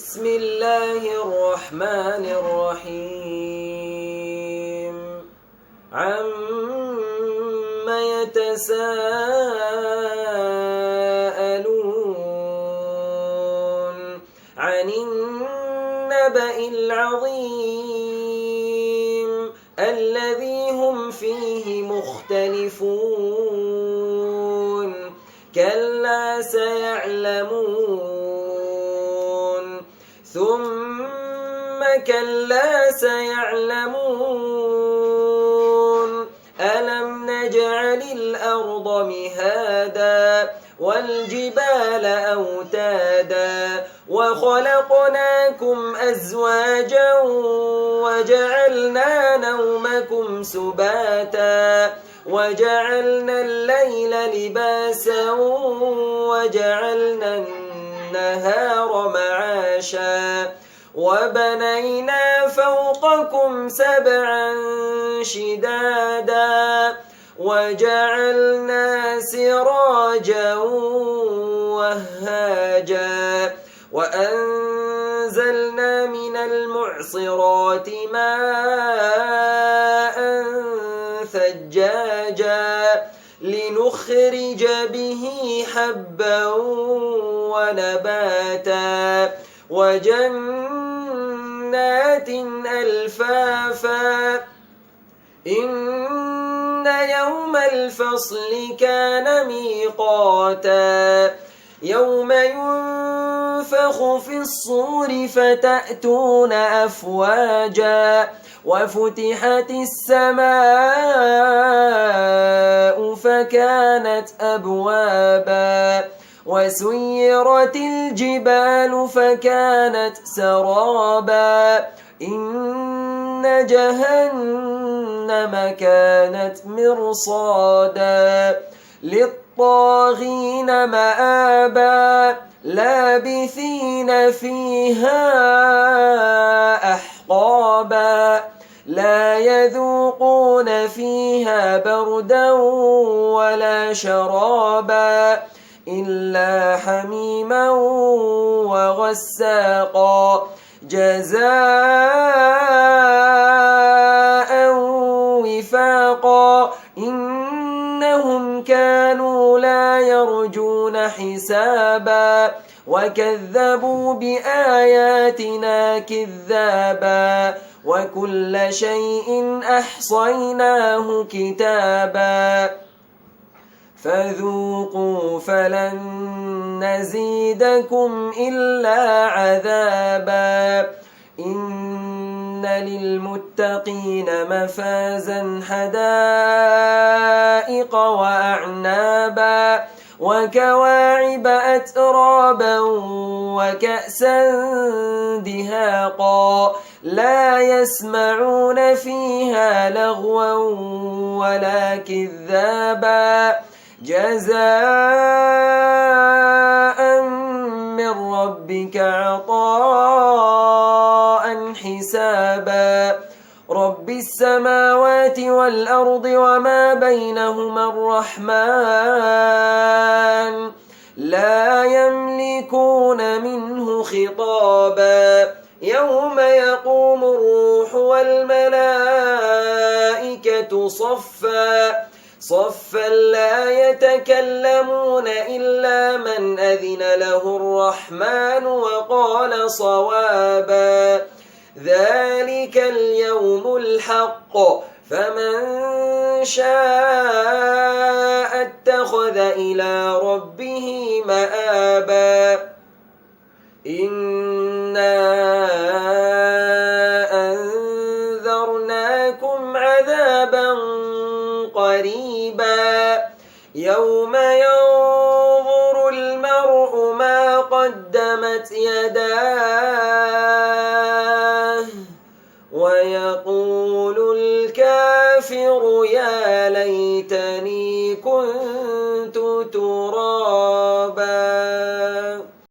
بسم الله الرحمن الرحيم عما يتساءلون عن النبأ العظيم الذي هم فيه مختلفون كلا سيعلمون ثم كلا سيعلمون ألم نجعل الأرض مهادا والجبال أوتادا وخلقناكم أزواجا وجعلنا نومكم سباتا وجعلنا الليل لباسا وجعلنا النهار معاشا وبنينا فوقكم سبعا شدادا وجعلنا سراجا وهاجا وأنزلنا من المعصرات ماء ثجاجا لنخرج به حبا ونباتا وجنات ألفافا إن يوم الفصل كان ميقاتا يوم ينفخ في الصور فتأتون أفواجا وفتحت السماء فكانت أبوابا وسيرت الجبال فكانت سرابا إن جهنم كانت مرصادا للطاغين مآبا لابثين فيها أحقابا لا يذوقون فيها بردا ولا شرابا إلا حميما وغساقا جزاء وفاقا إنهم كانوا لا يرجون حسابا وكذبوا بآياتنا كذابا وكل شيء أحصيناه كتابا فذوقوا فلن نزيدكم إلا عذابا إن للمتقين مفازا حدائق وأعنابا وكواعب أترابا وكأسا دهاقا لا يسمعون فيها لغوا ولا كذابا جزاء من ربك عطاء حسابا رب السماوات والأرض وما بينهما الرحمن لا يملكون منه خطابا يوم يقوم الروح والملائكة صفا لا يتكلمون إلا من أذن له الرحمن وقال صوابا ذلك اليوم الحق فمن شاء اتخذ إلى ربه مآبا إنا أنذرناكم عذابا قريبا يوم ينظر المرء ما قدمت يداه ويقول الكافر يا ليتني كنت